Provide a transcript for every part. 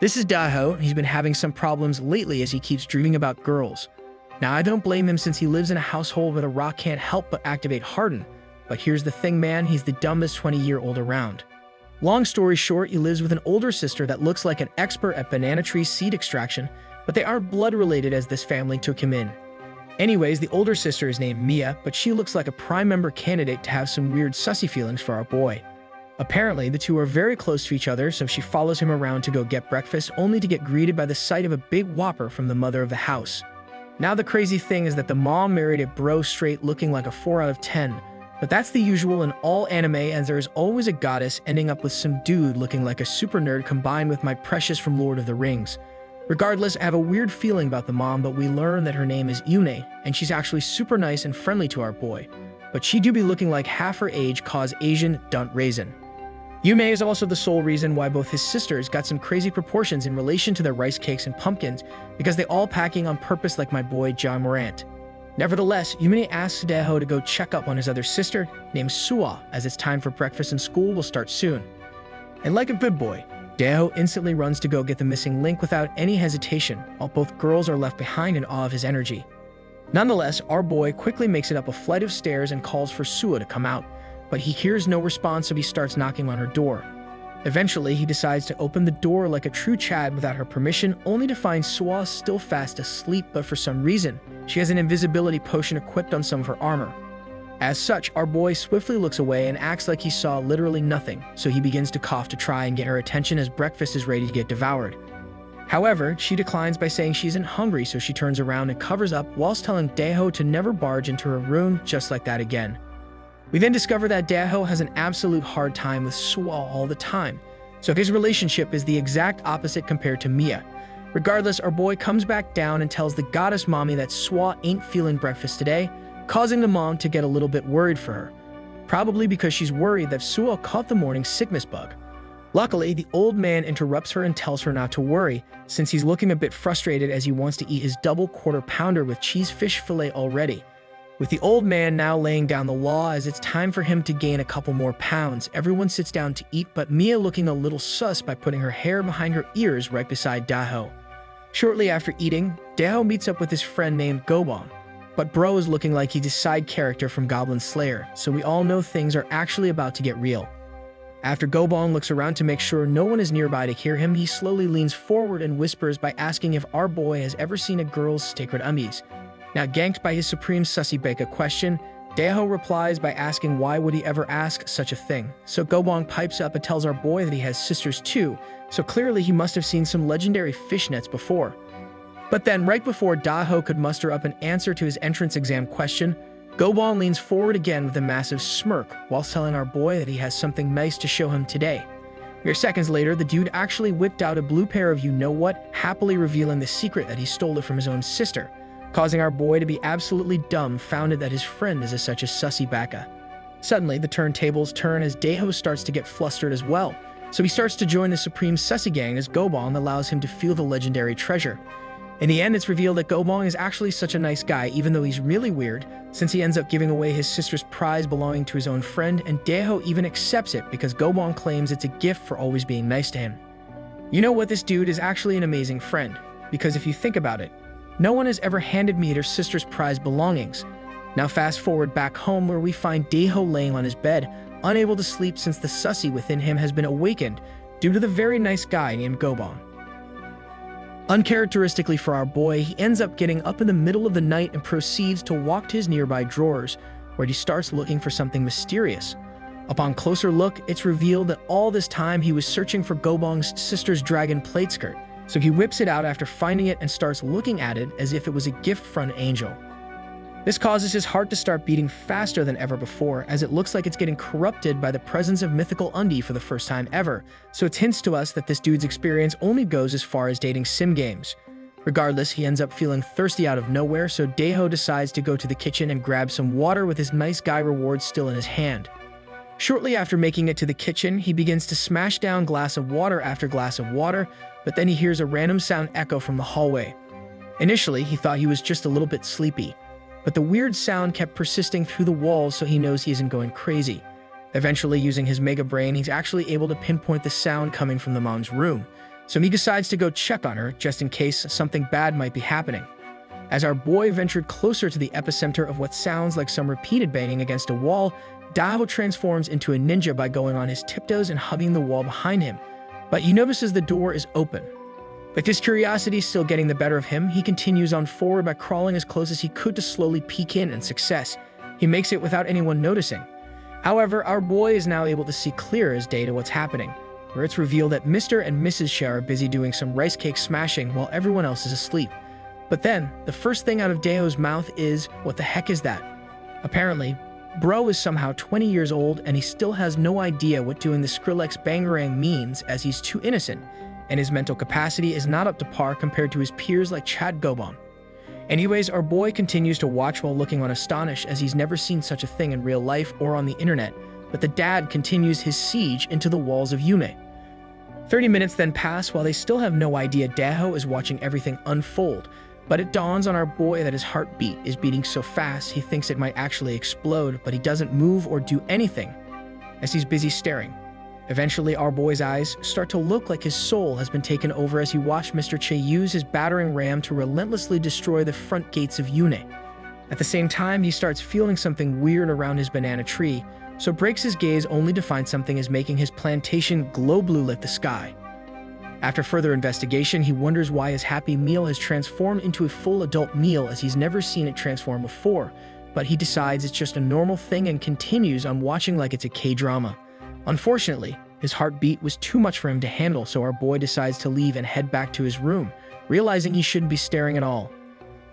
This is Daho. He's been having some problems lately as he keeps dreaming about girls. Now, I don't blame him since he lives in a household where the rock can't help but activate Harden. But here's the thing, man, he's the dumbest 20-year-old around. Long story short, he lives with an older sister that looks like an expert at banana tree seed extraction, but they aren't blood-related as this family took him in. Anyways, the older sister is named Mia, but she looks like a prime member candidate to have some weird sussy feelings for our boy. Apparently, the two are very close to each other, so she follows him around to go get breakfast, only to get greeted by the sight of a big whopper from the mother of the house. Now the crazy thing is that the mom married a bro straight looking like a 4 out of 10, but that's the usual in all anime, as there is always a goddess ending up with some dude looking like a super nerd combined with my precious from Lord of the Rings. Regardless, I have a weird feeling about the mom, but we learn that her name is Yune, and she's actually super nice and friendly to our boy. But she do be looking like half her age, cause Asian dunt raisin. Yume is also the sole reason why both his sisters got some crazy proportions in relation to their rice cakes and pumpkins, because they all packing on purpose like my boy John Morant. Nevertheless, Yume asks Daho to go check up on his other sister, named Suwa, as it's time for breakfast and school will start soon. And like a good boy, Daho instantly runs to go get the missing link without any hesitation, while both girls are left behind in awe of his energy. Nonetheless, our boy quickly makes it up a flight of stairs and calls for Suwa to come out, but he hears no response, so he starts knocking on her door. Eventually, he decides to open the door like a true Chad without her permission, only to find Suwa still fast asleep, but for some reason, she has an invisibility potion equipped on some of her armor. As such, our boy swiftly looks away and acts like he saw literally nothing, so he begins to cough to try and get her attention as breakfast is ready to get devoured. However, she declines by saying she isn't hungry, so she turns around and covers up whilst telling Daho to never barge into her room just like that again. We then discover that Daho has an absolute hard time with Suwa all the time, so his relationship is the exact opposite compared to Mia. Regardless, our boy comes back down and tells the goddess mommy that Suwa ain't feeling breakfast today, causing the mom to get a little bit worried for her, probably because she's worried that Suwa caught the morning sickness bug. Luckily, the old man interrupts her and tells her not to worry, since he's looking a bit frustrated as he wants to eat his double quarter pounder with cheese fish fillet already. With the old man now laying down the law as it's time for him to gain a couple more pounds, everyone sits down to eat, but Mia looking a little sus by putting her hair behind her ears right beside Daho. Shortly after eating, Daho meets up with his friend named Gobon, but bro is looking like he's a side character from Goblin Slayer, so we all know things are actually about to get real. After Gobon looks around to make sure no one is nearby to hear him, he slowly leans forward and whispers by asking if our boy has ever seen a girl's sacred undies. Now, ganked by his supreme sussy beka question, Daho replies by asking why would he ever ask such a thing. So Gobon pipes up and tells our boy that he has sisters too, so clearly he must have seen some legendary fishnets before. But then, right before Daho could muster up an answer to his entrance exam question, Gobon leans forward again with a massive smirk, whilst telling our boy that he has something nice to show him today. Mere seconds later, the dude actually whipped out a blue pair of you-know-what, happily revealing the secret that he stole it from his own sister, causing our boy to be absolutely dumbfounded that his friend is such a sussy baka. Suddenly, the turntables turn as Daho starts to get flustered as well, so he starts to join the Supreme Sussy Gang as Gobon allows him to feel the legendary treasure. In the end, it's revealed that Gobon is actually such a nice guy, even though he's really weird, since he ends up giving away his sister's prize belonging to his own friend, and Daho even accepts it because Gobon claims it's a gift for always being nice to him. You know what, this dude is actually an amazing friend, because if you think about it, no one has ever handed me their sister's prized belongings. Now fast forward back home where we find Daho laying on his bed, unable to sleep since the sussy within him has been awakened due to the very nice guy named Gobon. Uncharacteristically for our boy, he ends up getting up in the middle of the night and proceeds to walk to his nearby drawers, where he starts looking for something mysterious. Upon closer look, it's revealed that all this time he was searching for Gobon's sister's dragon plate skirt, so he whips it out after finding it and starts looking at it as if it was a gift from an angel. This causes his heart to start beating faster than ever before, as it looks like it's getting corrupted by the presence of mythical undie for the first time ever, so it hints to us that this dude's experience only goes as far as dating sim games. Regardless, he ends up feeling thirsty out of nowhere, so Daho decides to go to the kitchen and grab some water with his nice guy reward still in his hand. Shortly after making it to the kitchen, he begins to smash down glass of water after glass of water, but then he hears a random sound echo from the hallway. Initially, he thought he was just a little bit sleepy, but the weird sound kept persisting through the walls, so he knows he isn't going crazy. Eventually, using his mega brain, he's actually able to pinpoint the sound coming from the mom's room, so he decides to go check on her just in case something bad might be happening. As our boy ventured closer to the epicenter of what sounds like some repeated banging against a wall, Daho transforms into a ninja by going on his tiptoes and hugging the wall behind him. But he notices the door is open. With his curiosity still getting the better of him, he continues on forward by crawling as close as he could to slowly peek in, and success. He makes it without anyone noticing. However, our boy is now able to see clear as day to what's happening, where it's revealed that Mr. and Mrs. Shah are busy doing some rice cake smashing while everyone else is asleep. But then, the first thing out of Daho's mouth is, "What the heck is that?" Apparently, Bro is somehow 20 years old and he still has no idea what doing the Skrillex Bangarang means, as he's too innocent, and his mental capacity is not up to par compared to his peers like Chad Gobon. Anyways, our boy continues to watch while looking on astonished, as he's never seen such a thing in real life or on the internet, but the dad continues his siege into the walls of Yune. 30 minutes then pass while they still have no idea Daho is watching everything unfold, but it dawns on our boy that his heartbeat is beating so fast he thinks it might actually explode, but he doesn't move or do anything as he's busy staring. Eventually, our boy's eyes start to look like his soul has been taken over as he watched Mr. Che use his battering ram to relentlessly destroy the front gates of Yune. At the same time, he starts feeling something weird around his banana tree, so breaks his gaze only to find something is making his plantation glow blue like the sky. After further investigation, he wonders why his Happy Meal has transformed into a full adult meal, as he's never seen it transform before, but he decides it's just a normal thing and continues on watching like it's a K-drama. Unfortunately, his heartbeat was too much for him to handle, so our boy decides to leave and head back to his room, realizing he shouldn't be staring at all.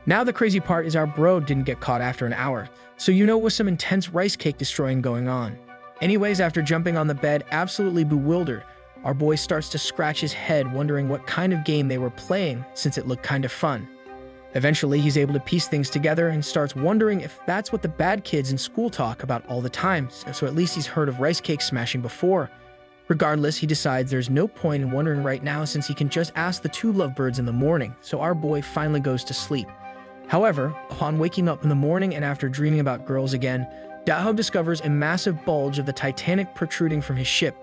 Now the crazy part is our bro didn't get caught after an hour, so you know it was some intense rice cake destroying going on. Anyways, after jumping on the bed absolutely bewildered, our boy starts to scratch his head wondering what kind of game they were playing, since it looked kind of fun. Eventually, he's able to piece things together and starts wondering if that's what the bad kids in school talk about all the time, so at least he's heard of rice cake smashing before. Regardless, he decides there's no point in wondering right now since he can just ask the two lovebirds in the morning, so our boy finally goes to sleep. However, upon waking up in the morning and after dreaming about girls again, Daho discovers a massive bulge of the Titanic protruding from his ship.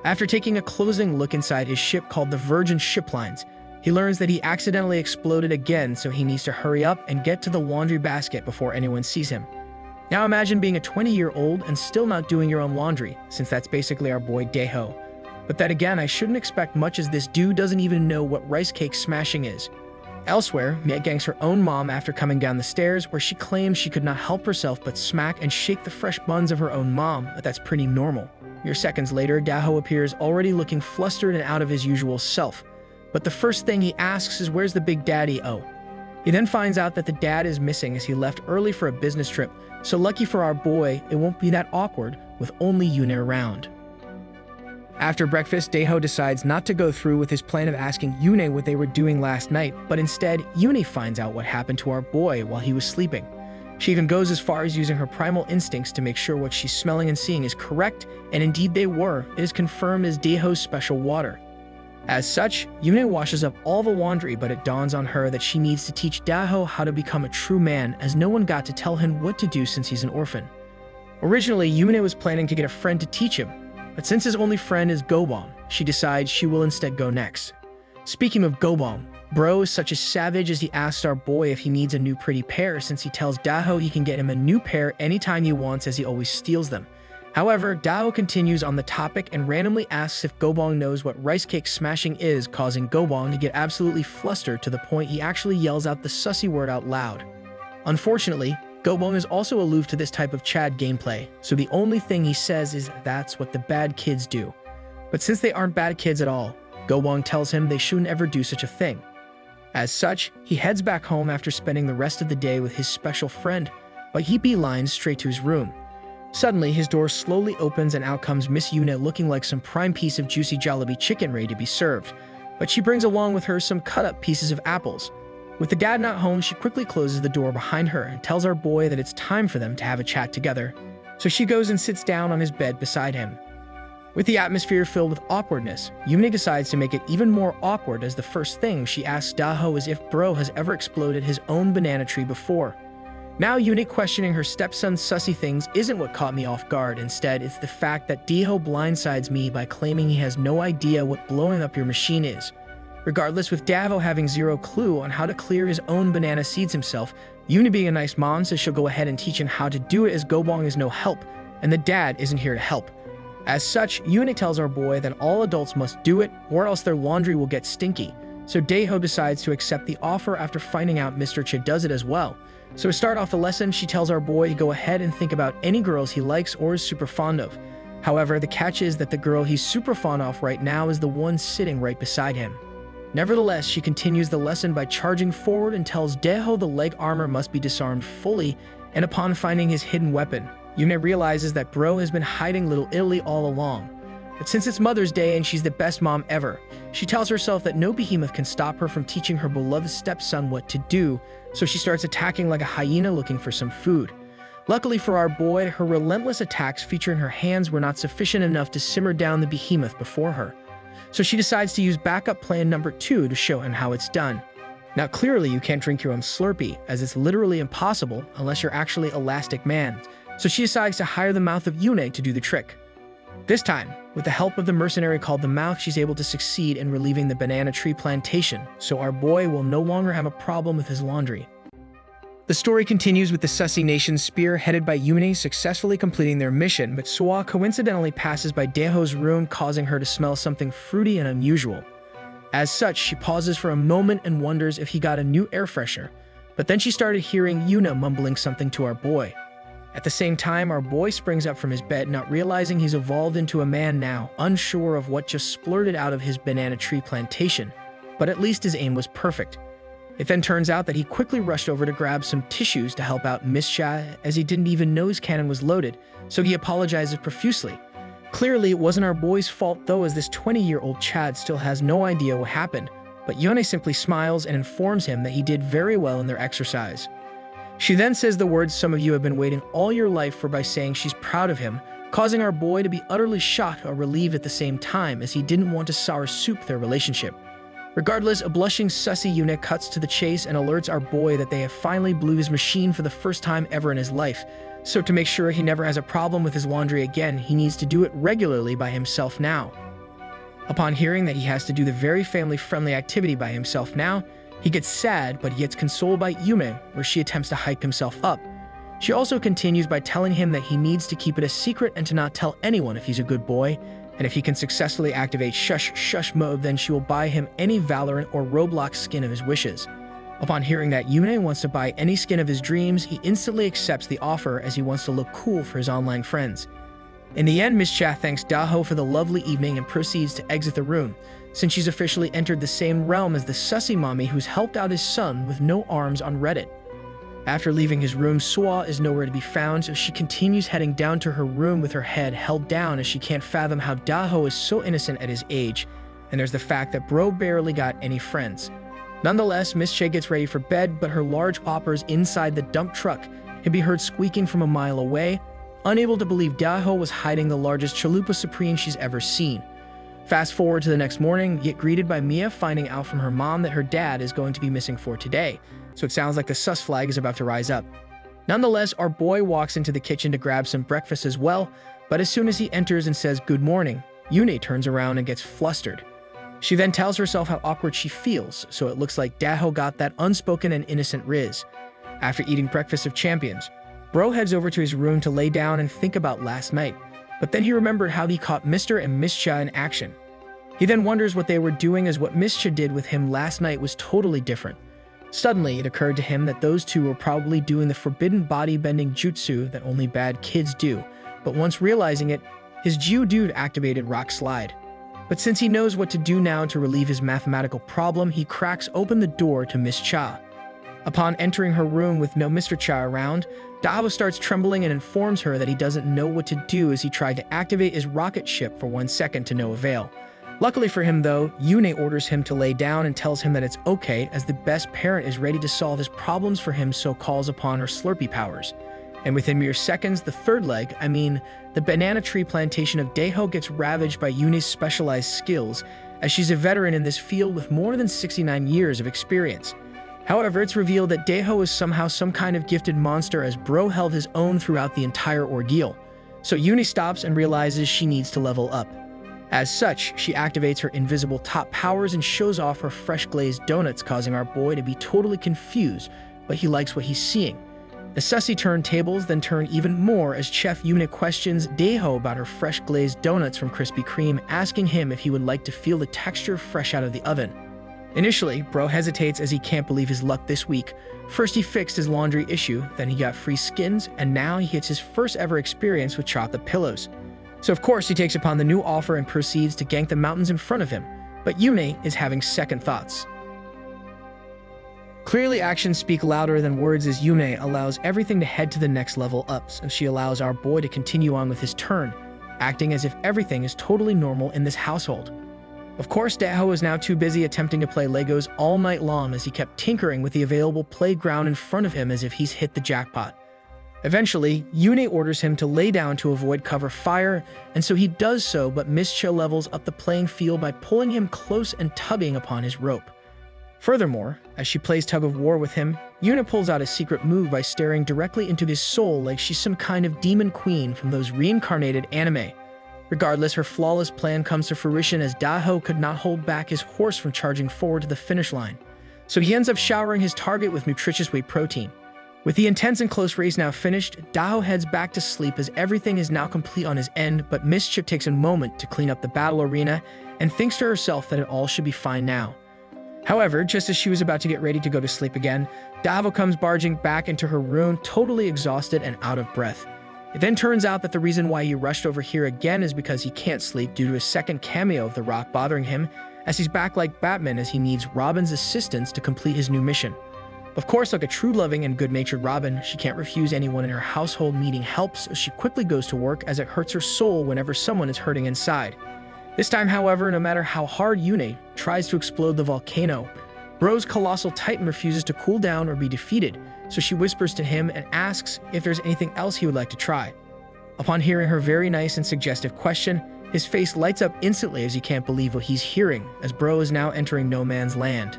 After taking a closing look inside his ship called the Virgin Shiplines, he learns that he accidentally exploded again, so he needs to hurry up and get to the laundry basket before anyone sees him. Now imagine being a 20-year-old and still not doing your own laundry, since that's basically our boy Daho. But then again, I shouldn't expect much as this dude doesn't even know what rice cake smashing is. Elsewhere, Mia gangs her own mom after coming down the stairs, where she claims she could not help herself but smack and shake the fresh buns of her own mom, but that's pretty normal. Mere seconds later, Daho appears already looking flustered and out of his usual self. But the first thing he asks is, "Where's the big daddy?" He then finds out that the dad is missing as he left early for a business trip, so lucky for our boy, it won't be that awkward with only Yune around. After breakfast, Daho decides not to go through with his plan of asking Yune what they were doing last night, but instead, Yune finds out what happened to our boy while he was sleeping. She even goes as far as using her primal instincts to make sure what she's smelling and seeing is correct, and indeed they were. It is confirmed as Daho's special water. As such, Yune washes up all the laundry, but it dawns on her that she needs to teach Daho how to become a true man, as no one got to tell him what to do since he's an orphan. Originally, Yune was planning to get a friend to teach him, but since his only friend is Gobong, she decides she will instead go next. Speaking of Gobong, Bro is such a savage as he asks our boy if he needs a new pretty pair, since he tells Daho he can get him a new pair anytime he wants, as he always steals them. However, Daho continues on the topic and randomly asks if Gobong knows what rice cake smashing is, causing Gobong to get absolutely flustered to the point he actually yells out the sussy word out loud. Unfortunately, Gobong is also aloof to this type of Chad gameplay, so the only thing he says is that's what the bad kids do. But since they aren't bad kids at all, Gobong tells him they shouldn't ever do such a thing. As such, he heads back home after spending the rest of the day with his special friend, but he beelines straight to his room. Suddenly, his door slowly opens and out comes Miss Yune looking like some prime piece of juicy Jollibee chicken ready to be served, but she brings along with her some cut-up pieces of apples. With the dad not home, she quickly closes the door behind her and tells our boy that it's time for them to have a chat together, so she goes and sits down on his bed beside him. With the atmosphere filled with awkwardness, Yune decides to make it even more awkward, as the first thing she asks Daho is if Bro has ever exploded his own banana tree before. Now Yune questioning her stepson's sussy things isn't what caught me off guard. Instead, it's the fact that Daho blindsides me by claiming he has no idea what blowing up your machine is. Regardless, with Davo having zero clue on how to clear his own banana seeds himself, Yuna being a nice mom says she'll go ahead and teach him how to do it as Gobong is no help, and the dad isn't here to help. As such, Yuna tells our boy that all adults must do it, or else their laundry will get stinky. So Daeho decides to accept the offer after finding out Mr. Cha does it as well. So to start off the lesson, she tells our boy to go ahead and think about any girls he likes or is super fond of. However, the catch is that the girl he's super fond of right now is the one sitting right beside him. Nevertheless, she continues the lesson by charging forward and tells Daeho the leg armor must be disarmed fully, and upon finding his hidden weapon, Yuna realizes that Bro has been hiding Little Italy all along. But since it's Mother's Day and she's the best mom ever, she tells herself that no behemoth can stop her from teaching her beloved stepson what to do, so she starts attacking like a hyena looking for some food. Luckily for our boy, her relentless attacks featuring her hands were not sufficient enough to simmer down the behemoth before her. So she decides to use backup plan number 2 to show him how it's done. Now clearly you can't drink your own Slurpee, as it's literally impossible unless you're actually Elastic Man, so she decides to hire the mouth of Yune to do the trick. This time, with the help of the mercenary called the Mouth, she's able to succeed in relieving the banana tree plantation, so our boy will no longer have a problem with his laundry. The story continues with the Sussy Nation spear headed by Yune successfully completing their mission, but Swa coincidentally passes by Daeho's room, causing her to smell something fruity and unusual. As such, she pauses for a moment and wonders if he got a new air freshener, but then she started hearing Yuna mumbling something to our boy. At the same time, our boy springs up from his bed, not realizing he's evolved into a man now, unsure of what just splurted out of his banana tree plantation, but at least his aim was perfect. It then turns out that he quickly rushed over to grab some tissues to help out Miss Cha, as he didn't even know his cannon was loaded, so he apologizes profusely. Clearly, it wasn't our boy's fault though, as this 20-year-old Chad still has no idea what happened, but Yone simply smiles and informs him that he did very well in their exercise. She then says the words some of you have been waiting all your life for by saying she's proud of him, causing our boy to be utterly shocked or relieved at the same time, as he didn't want to sour soup their relationship. Regardless, a blushing sussy Yune cuts to the chase and alerts our boy that they have finally blew his machine for the first time ever in his life, so to make sure he never has a problem with his laundry again, he needs to do it regularly by himself now. Upon hearing that he has to do the very family-friendly activity by himself now, he gets sad, but he gets consoled by Yume, where she attempts to hype himself up. She also continues by telling him that he needs to keep it a secret and to not tell anyone if he's a good boy, and if he can successfully activate Shush mode, then she will buy him any Valorant or Roblox skin of his wishes. Upon hearing that Yune wants to buy any skin of his dreams, he instantly accepts the offer as he wants to look cool for his online friends. In the end, Miss Cha thanks Daho for the lovely evening and proceeds to exit the room, since she's officially entered the same realm as the sussy mommy who's helped out his son with no arms on Reddit. After leaving his room, Swa is nowhere to be found, so she continues heading down to her room with her head held down, as she can't fathom how Daho is so innocent at his age, and there's the fact that Bro barely got any friends. Nonetheless, Miss Che gets ready for bed, but her large oppers inside the dump truck can be heard squeaking from a mile away, unable to believe Daho was hiding the largest chalupa supreme she's ever seen. Fast forward to the next morning, get greeted by Mia finding out from her mom that her dad is going to be missing for today, so it sounds like the sus flag is about to rise up. Nonetheless, our boy walks into the kitchen to grab some breakfast as well, but as soon as he enters and says good morning, Yune turns around and gets flustered. She then tells herself how awkward she feels, so it looks like Daho got that unspoken and innocent riz. After eating breakfast of champions, Bro heads over to his room to lay down and think about last night, but then he remembered how he caught Mr. and Miss Cha in action. He then wonders what they were doing, as what Miss Cha did with him last night was totally different. Suddenly, it occurred to him that those two were probably doing the forbidden body-bending jutsu that only bad kids do, but once realizing it, his Geodude activated Rock Slide. But since he knows what to do now to relieve his mathematical problem, he cracks open the door to Miss Cha. Upon entering her room with no Mr. Cha around, Daho starts trembling and informs her that he doesn't know what to do, as he tried to activate his rocket ship for 1 second to no avail. Luckily for him though, Yune orders him to lay down and tells him that it's okay, as the best parent is ready to solve his problems for him, so calls upon her Slurpee powers. And within mere seconds, the third leg, the banana tree plantation of Daeho, gets ravaged by Yune's specialized skills, as she's a veteran in this field with more than 69 years of experience. However, it's revealed that Daeho is somehow some kind of gifted monster, as Bro held his own throughout the entire ordeal. So Yune stops and realizes she needs to level up. As such, she activates her invisible top powers and shows off her fresh glazed donuts, causing our boy to be totally confused, but he likes what he's seeing. The sussy turntables then turn even more as Chef Yuna questions Daeho about her fresh glazed donuts from Krispy Kreme, asking him if he would like to feel the texture fresh out of the oven. Initially, Bro hesitates as he can't believe his luck this week. First he fixed his laundry issue, then he got free skins, and now he gets his first ever experience with chocolate pillows. So of course he takes upon the new offer and proceeds to gank the mountains in front of him, but Yune is having second thoughts. Clearly actions speak louder than words as Yune allows everything to head to the next level up, so she allows our boy to continue on with his turn, acting as if everything is totally normal in this household. Of course, Daeho is now too busy attempting to play Legos all night long as he kept tinkering with the available playground in front of him as if he's hit the jackpot. Eventually, Yune orders him to lay down to avoid cover fire, and so he does so, but Mischa levels up the playing field by pulling him close and tugging upon his rope. Furthermore, as she plays tug-of-war with him, Yuna pulls out a secret move by staring directly into his soul like she's some kind of demon queen from those reincarnated anime. Regardless, her flawless plan comes to fruition as Daeho could not hold back his horse from charging forward to the finish line. So he ends up showering his target with nutritious whey protein. With the intense and close race now finished, Daeho heads back to sleep as everything is now complete on his end, but Mischief takes a moment to clean up the battle arena and thinks to herself that it all should be fine now. However, just as she was about to get ready to go to sleep again, Daeho comes barging back into her room, totally exhausted and out of breath. It then turns out that the reason why he rushed over here again is because he can't sleep due to a second cameo of The Rock bothering him, as he's back like Batman as he needs Robin's assistance to complete his new mission. Of course, like a true loving and good-natured Robin, she can't refuse anyone in her household needing help, so she quickly goes to work as it hurts her soul whenever someone is hurting inside. This time, however, no matter how hard Yune tries to explode the volcano, Bro's colossal titan refuses to cool down or be defeated, so she whispers to him and asks if there's anything else he would like to try. Upon hearing her very nice and suggestive question, his face lights up instantly as he can't believe what he's hearing, as Bro is now entering no man's land.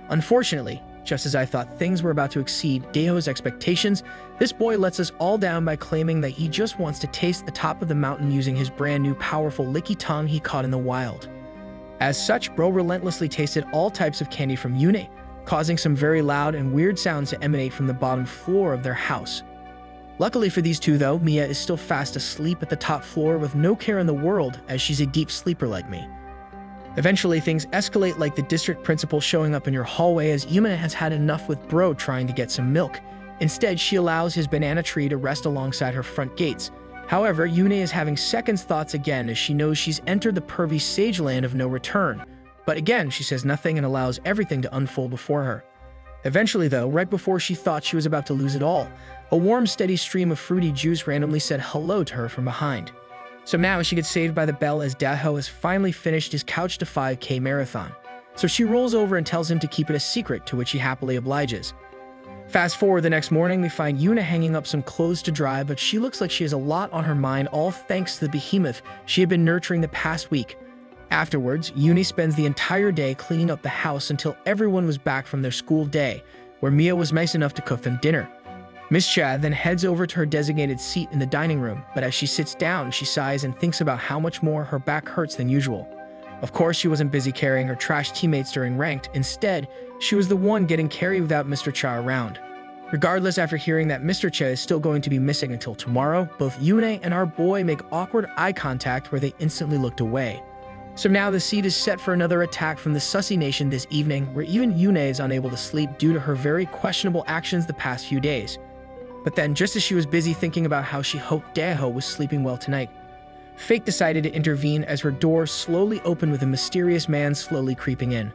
Unfortunately, just as I thought things were about to exceed Daeho's expectations, this boy lets us all down by claiming that he just wants to taste the top of the mountain using his brand new powerful licky tongue he caught in the wild. As such, Bro relentlessly tasted all types of candy from Yune, causing some very loud and weird sounds to emanate from the bottom floor of their house. Luckily for these two though, Mia is still fast asleep at the top floor with no care in the world as she's a deep sleeper like me. Eventually, things escalate like the district principal showing up in your hallway as Yuna has had enough with Bro trying to get some milk. Instead, she allows his banana tree to rest alongside her front gates. However, Yune is having second thoughts again as she knows she's entered the pervy sage land of no return. But again, she says nothing and allows everything to unfold before her. Eventually though, right before she thought she was about to lose it all, a warm, steady stream of fruity juice randomly said hello to her from behind. So now she gets saved by the bell as Daeho has finally finished his couch to 5K marathon. So she rolls over and tells him to keep it a secret, to which he happily obliges. Fast forward the next morning, we find Yuna hanging up some clothes to dry, but she looks like she has a lot on her mind, all thanks to the behemoth she had been nurturing the past week. Afterwards, Yuni spends the entire day cleaning up the house until everyone was back from their school day, where Mia was nice enough to cook them dinner. Miss Chad then heads over to her designated seat in the dining room, but as she sits down, she sighs and thinks about how much more her back hurts than usual. Of course, she wasn't busy carrying her trash teammates during ranked. Instead, she was the one getting carried without Mr. Cha around. Regardless, after hearing that Mr. Cha is still going to be missing until tomorrow, both Yune and our boy make awkward eye contact where they instantly looked away. So now the seed is set for another attack from the Sussy Nation this evening, where even Yune is unable to sleep due to her very questionable actions the past few days. But then, just as she was busy thinking about how she hoped Daeho was sleeping well tonight, Fate decided to intervene as her door slowly opened with a mysterious man slowly creeping in.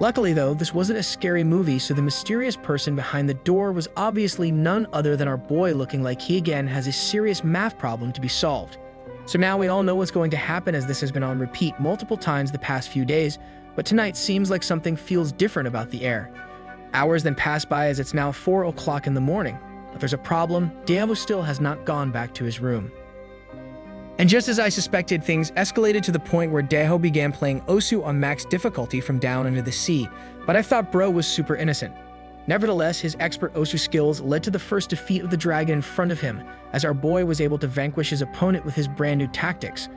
Luckily though, this wasn't a scary movie, so the mysterious person behind the door was obviously none other than our boy, looking like he again has a serious math problem to be solved. So now we all know what's going to happen, as this has been on repeat multiple times the past few days, but tonight seems like something feels different about the air. Hours then pass by as it's now 4 o'clock in the morning. But there's a problem. Daeho still has not gone back to his room. And just as I suspected, things escalated to the point where Daeho began playing Osu on max difficulty from down under the sea, but I thought Bro was super innocent. Nevertheless, his expert Osu skills led to the first defeat of the dragon in front of him, as our boy was able to vanquish his opponent with his brand new tactics.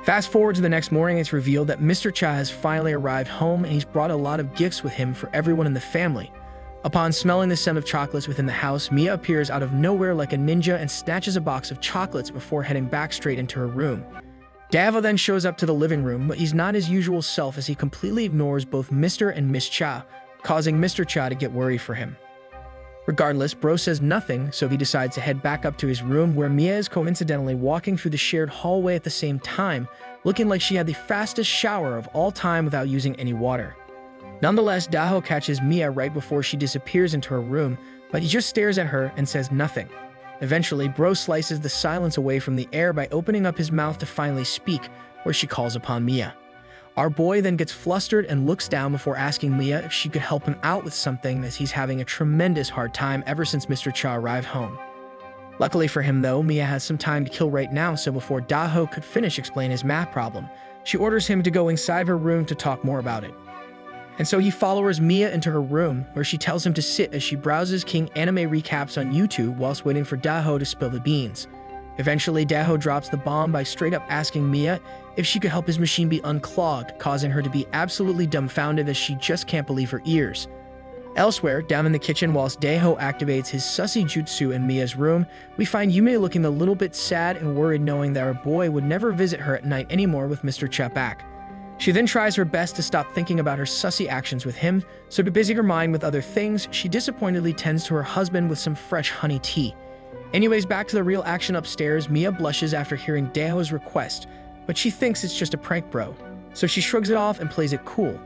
Fast forward to the next morning, it's revealed that Mr. Cha has finally arrived home and he's brought a lot of gifts with him for everyone in the family. Upon smelling the scent of chocolates within the house, Mia appears out of nowhere like a ninja and snatches a box of chocolates before heading back straight into her room. Daho then shows up to the living room, but he's not his usual self as he completely ignores both Mr. and Miss Cha, causing Mr. Cha to get worried for him. Regardless, Bro says nothing, so he decides to head back up to his room where Mia is coincidentally walking through the shared hallway at the same time, looking like she had the fastest shower of all time without using any water. Nonetheless, Daho catches Mia right before she disappears into her room, but he just stares at her and says nothing. Eventually, Bro slices the silence away from the air by opening up his mouth to finally speak, where she calls upon Mia. Our boy then gets flustered and looks down before asking Mia if she could help him out with something, as he's having a tremendous hard time ever since Mr. Cha arrived home. Luckily for him though, Mia has some time to kill right now, so before Daho could finish explaining his math problem, she orders him to go inside her room to talk more about it. And so he follows Mia into her room, where she tells him to sit as she browses King anime recaps on YouTube whilst waiting for Daho to spill the beans. Eventually, Daho drops the bomb by straight up asking Mia if she could help his machine be unclogged, causing her to be absolutely dumbfounded as she just can't believe her ears. Elsewhere, down in the kitchen, whilst Daho activates his sussy jutsu in Mia's room, we find Yume looking a little bit sad and worried, knowing that her boy would never visit her at night anymore with Mr. Cha back. She then tries her best to stop thinking about her sussy actions with him, so to busy her mind with other things, she disappointedly tends to her husband with some fresh honey tea. Anyways, back to the real action upstairs. Mia blushes after hearing Daho's request, but she thinks it's just a prank, bro, so she shrugs it off and plays it cool.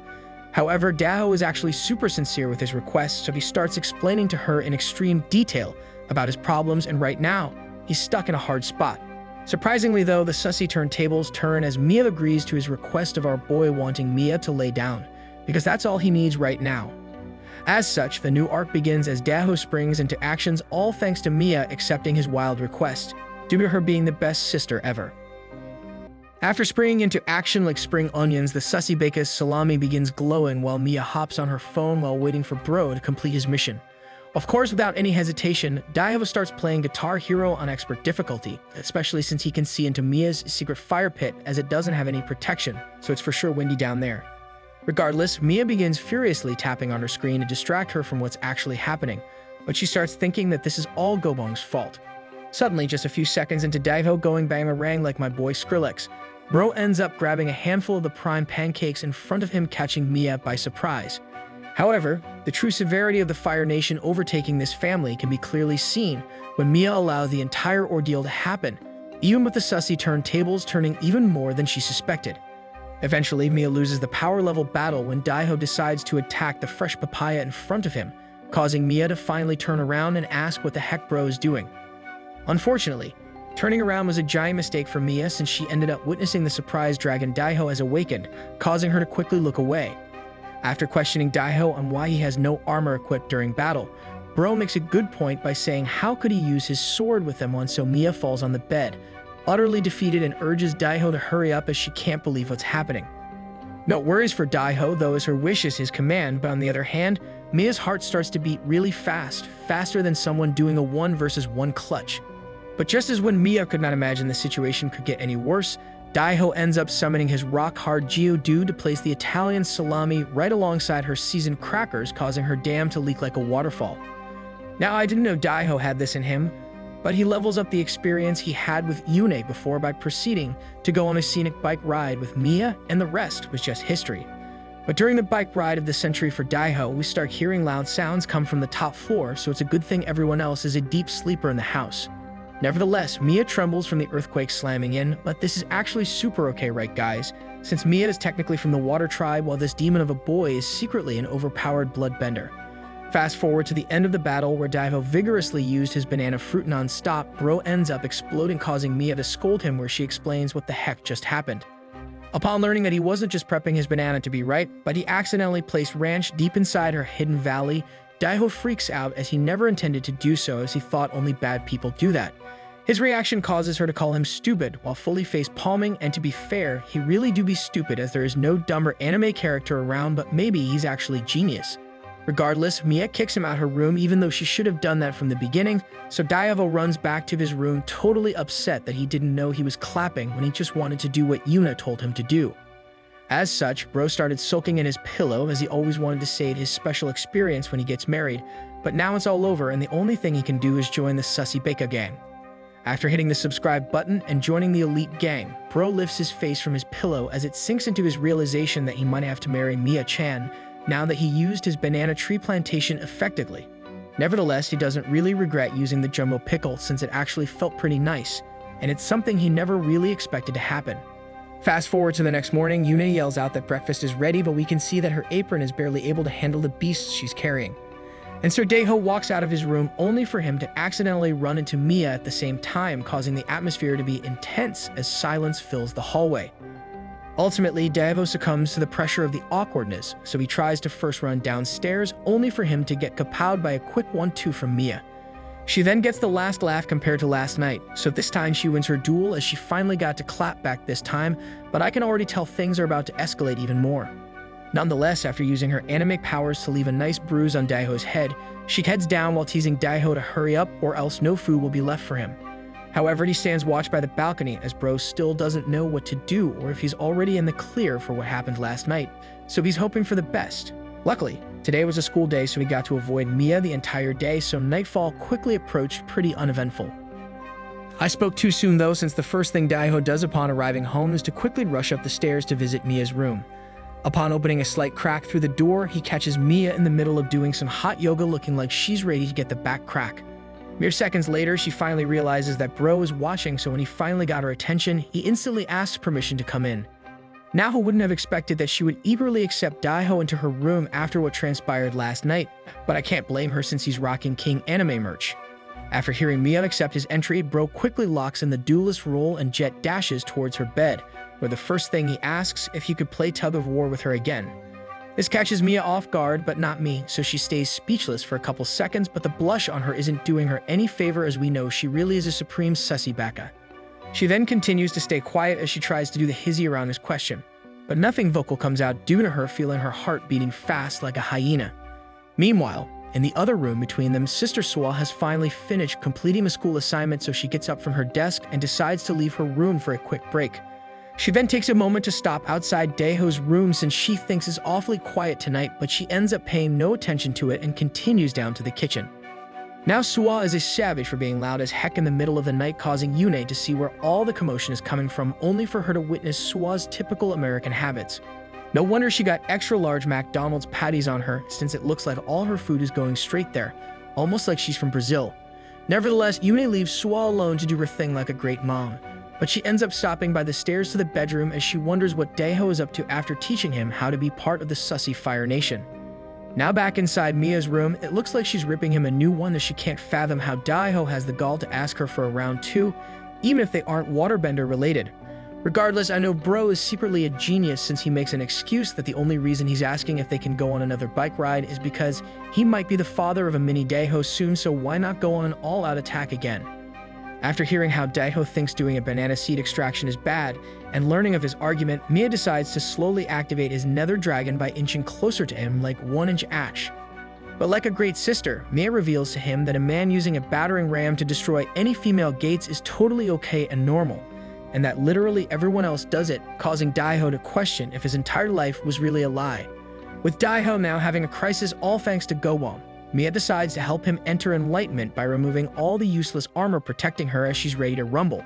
However, Daho is actually super sincere with his request, so he starts explaining to her in extreme detail about his problems, and right now, he's stuck in a hard spot. Surprisingly though, the sussy turntables turn as Mia agrees to his request of our boy wanting Mia to lay down, because that's all he needs right now. As such, the new arc begins as Daho springs into actions, all thanks to Mia accepting his wild request, due to her being the best sister ever. After springing into action like spring onions, the sussy baker's salami begins glowing while Mia hops on her phone while waiting for Bro to complete his mission. Of course, without any hesitation, Daho starts playing Guitar Hero on expert difficulty, especially since he can see into Mia's secret fire pit as it doesn't have any protection, so it's for sure windy down there. Regardless, Mia begins furiously tapping on her screen to distract her from what's actually happening, but she starts thinking that this is all Gobong's fault. Suddenly, just a few seconds into Daho going bang-a-rang like my boy Skrillex, Bro ends up grabbing a handful of the prime pancakes in front of him, catching Mia by surprise. However, the true severity of the Fire Nation overtaking this family can be clearly seen when Mia allows the entire ordeal to happen, even with the sussy turntables turning even more than she suspected. Eventually, Mia loses the power level battle when Daho decides to attack the fresh papaya in front of him, causing Mia to finally turn around and ask what the heck Bro is doing. Unfortunately, turning around was a giant mistake for Mia, since she ended up witnessing the surprise dragon Daho has awakened, causing her to quickly look away. After questioning Daho on why he has no armor equipped during battle, Bro makes a good point by saying how could he use his sword with him on, so Mia falls on the bed, utterly defeated, and urges Daho to hurry up as she can't believe what's happening. No worries for Daho though, as her wish is his command, but on the other hand, Mia's heart starts to beat really fast, faster than someone doing a 1 versus 1 clutch. But just as when Mia could not imagine the situation could get any worse, Daho ends up summoning his rock-hard Geodude to place the Italian salami right alongside her seasoned crackers, causing her dam to leak like a waterfall. Now, I didn't know Daho had this in him, but he levels up the experience he had with Yune before by proceeding to go on a scenic bike ride with Mia, and the rest was just history. But during the bike ride of the century for Daho, we start hearing loud sounds come from the top floor, so it's a good thing everyone else is a deep sleeper in the house. Nevertheless, Mia trembles from the earthquake slamming in, but this is actually super okay, right guys? Since Mia is technically from the water tribe, while this demon of a boy is secretly an overpowered bloodbender. Fast forward to the end of the battle, where Daho vigorously used his banana fruit non-stop, Bro ends up exploding, causing Mia to scold him, where she explains what the heck just happened. Upon learning that he wasn't just prepping his banana to be ripe, but he accidentally placed ranch deep inside her hidden valley, Daho freaks out as he never intended to do so, as he thought only bad people do that. His reaction causes her to call him stupid while fully face-palming, and to be fair, he really do be stupid, as there is no dumber anime character around, but maybe he's actually genius. Regardless, Mia kicks him out her room even though she should have done that from the beginning, so Yahello runs back to his room totally upset that he didn't know he was clapping when he just wanted to do what Yuna told him to do. As such, Bro started sulking in his pillow as he always wanted to say his special experience when he gets married, but now it's all over and the only thing he can do is join the Sussy Beka gang. After hitting the subscribe button and joining the elite gang, Bro lifts his face from his pillow as it sinks into his realization that he might have to marry Mia-chan now that he used his banana tree plantation effectively. Nevertheless, he doesn't really regret using the jumbo pickle since it actually felt pretty nice, and it's something he never really expected to happen. Fast forward to the next morning, Yuna yells out that breakfast is ready, but we can see that her apron is barely able to handle the beasts she's carrying. And so Daeho walks out of his room only for him to accidentally run into Mia at the same time, causing the atmosphere to be intense as silence fills the hallway. Ultimately, Daeho succumbs to the pressure of the awkwardness, so he tries to first run downstairs only for him to get kapowed by a quick 1-2 from Mia. She then gets the last laugh compared to last night, so this time she wins her duel as she finally got to clap back this time, but I can already tell things are about to escalate even more. Nonetheless, after using her anime powers to leave a nice bruise on Daeho's head, she heads down while teasing Daeho to hurry up or else no food will be left for him. However, he stands watch by the balcony as Bro still doesn't know what to do or if he's already in the clear for what happened last night, so he's hoping for the best. Luckily, today was a school day, so he got to avoid Mia the entire day, so nightfall quickly approached pretty uneventful. I spoke too soon though, since the first thing Daeho does upon arriving home is to quickly rush up the stairs to visit Mia's room. Upon opening a slight crack through the door, he catches Mia in the middle of doing some hot yoga looking like she's ready to get the back crack. Mere seconds later, she finally realizes that Bro is watching, so when he finally got her attention, he instantly asks permission to come in. Now who wouldn't have expected that she would eagerly accept Daeho into her room after what transpired last night, but I can't blame her since he's rocking King Anime merch. After hearing Mia accept his entry, Bro quickly locks in the duelist role and jet dashes towards her bed, where the first thing he asks if he could play tug of war with her again. This catches Mia off guard, but not me, so she stays speechless for a couple seconds, but the blush on her isn't doing her any favor as we know she really is a supreme sussy baka. She then continues to stay quiet as she tries to do the hizzy around his question, but nothing vocal comes out due to her feeling her heart beating fast like a hyena. Meanwhile, in the other room between them, Sister Swa has finally finished completing a school assignment, so she gets up from her desk and decides to leave her room for a quick break. She then takes a moment to stop outside Daeho's room since she thinks it's awfully quiet tonight, but she ends up paying no attention to it and continues down to the kitchen. Now Swa is a savage for being loud as heck in the middle of the night, causing Yune to see where all the commotion is coming from, only for her to witness Swa's typical American habits. No wonder she got extra large McDonald's patties on her, since it looks like all her food is going straight there, almost like she's from Brazil. Nevertheless, Yune leaves Swa alone to do her thing like a great mom. But she ends up stopping by the stairs to the bedroom as she wonders what Daeho is up to after teaching him how to be part of the sussy Fire Nation. Now back inside Mia's room, it looks like she's ripping him a new one as she can't fathom how Daeho has the gall to ask her for a round 2, even if they aren't waterbender related. Regardless, I know Bro is secretly a genius since he makes an excuse that the only reason he's asking if they can go on another bike ride is because he might be the father of a mini Daeho soon, so why not go on an all-out attack again? After hearing how Daeho thinks doing a banana seed extraction is bad, and learning of his argument, Mia decides to slowly activate his nether dragon by inching closer to him like 1-inch ash. But like a great sister, Mia reveals to him that a man using a battering ram to destroy any female gates is totally okay and normal, and that literally everyone else does it, causing Daeho to question if his entire life was really a lie. With Daeho now having a crisis all thanks to Gowon, Mia decides to help him enter enlightenment by removing all the useless armor protecting her as she's ready to rumble.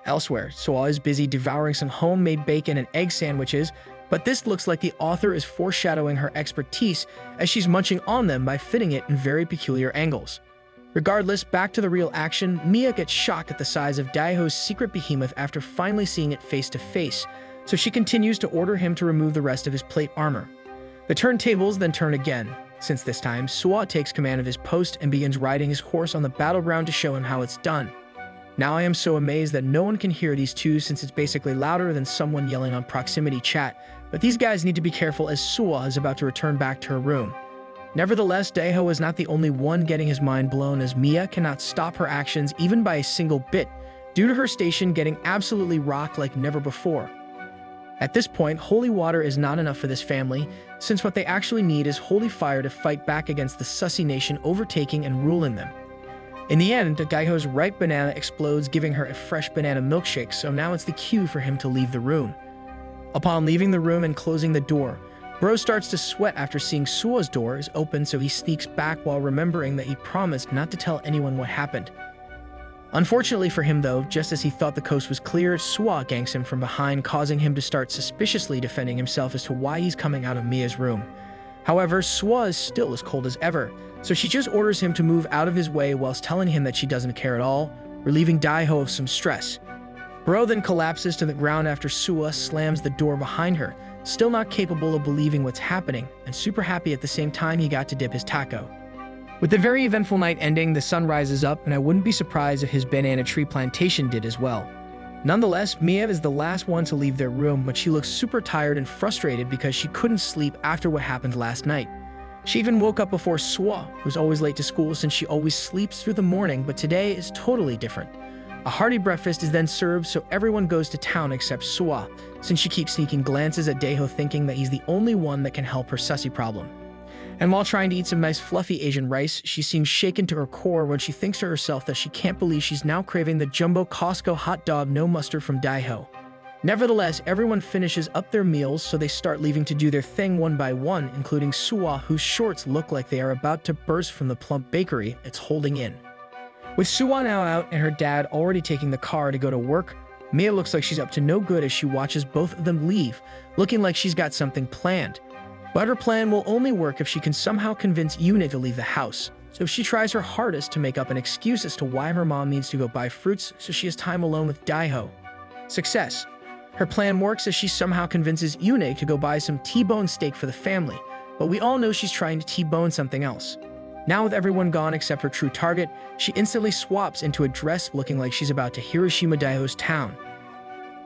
Elsewhere, Swa is busy devouring some homemade bacon and egg sandwiches, but this looks like the author is foreshadowing her expertise as she's munching on them by fitting it in very peculiar angles. Regardless, back to the real action, Mia gets shocked at the size of Daeho's secret behemoth after finally seeing it face to face, so she continues to order him to remove the rest of his plate armor. The turntables then turn again, since this time, Swa takes command of his post and begins riding his horse on the battleground to show him how it's done. Now I am so amazed that no one can hear these two since it's basically louder than someone yelling on proximity chat, but these guys need to be careful as Swa is about to return back to her room. Nevertheless, Daeho is not the only one getting his mind blown as Mia cannot stop her actions even by a single bit, due to her station getting absolutely rocked like never before. At this point, holy water is not enough for this family, since what they actually need is holy fire to fight back against the sussy nation overtaking and ruling them. In the end, Daiho's ripe banana explodes, giving her a fresh banana milkshake, so now it's the cue for him to leave the room. Upon leaving the room and closing the door, Bro starts to sweat after seeing Suo's door is open, so he sneaks back while remembering that he promised not to tell anyone what happened. Unfortunately for him though, just as he thought the coast was clear, Suo ganks him from behind, causing him to start suspiciously defending himself as to why he's coming out of Mia's room. However, Suo is still as cold as ever, so she just orders him to move out of his way whilst telling him that she doesn't care at all, relieving Daiho of some stress. Bro then collapses to the ground after Suo slams the door behind her, still not capable of believing what's happening, and super happy at the same time he got to dip his taco. With the very eventful night ending, the sun rises up, and I wouldn't be surprised if his banana tree plantation did as well. Nonetheless, Mia is the last one to leave their room, but she looks super tired and frustrated because she couldn't sleep after what happened last night. She even woke up before Suo, who's always late to school since she always sleeps through the morning, but today is totally different. A hearty breakfast is then served, so everyone goes to town except Suo, since she keeps sneaking glances at Daiho thinking that he's the only one that can help her sussy problem. And while trying to eat some nice fluffy Asian rice, she seems shaken to her core when she thinks to herself that she can't believe she's now craving the jumbo Costco hot dog no mustard from Daiho. Nevertheless, everyone finishes up their meals, so they start leaving to do their thing one by one, including Suo, whose shorts look like they are about to burst from the plump bakery it's holding in. With Suo now out and her dad already taking the car to go to work, Mia looks like she's up to no good as she watches both of them leave, looking like she's got something planned. But her plan will only work if she can somehow convince Yune to leave the house, so she tries her hardest to make up an excuse as to why her mom needs to go buy fruits so she has time alone with Daiho. Success. Her plan works as she somehow convinces Yune to go buy some T-bone steak for the family, but we all know she's trying to T-bone something else. Now with everyone gone except her true target, she instantly swaps into a dress looking like she's about to Hiroshima Daiho's town.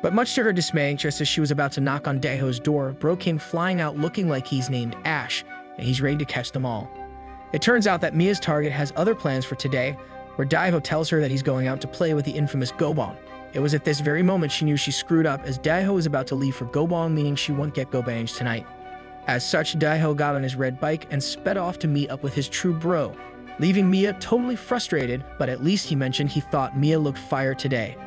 But much to her dismay, just as she was about to knock on Daiho's door, Bro came flying out looking like he's named Ash, and he's ready to catch them all. It turns out that Mia's target has other plans for today, where Daiho tells her that he's going out to play with the infamous Gobon. It was at this very moment she knew she screwed up, as Daiho was about to leave for Gobon, meaning she won't get Gobange tonight. As such, Daiho got on his red bike and sped off to meet up with his true bro, leaving Mia totally frustrated, but at least he mentioned he thought Mia looked fire today.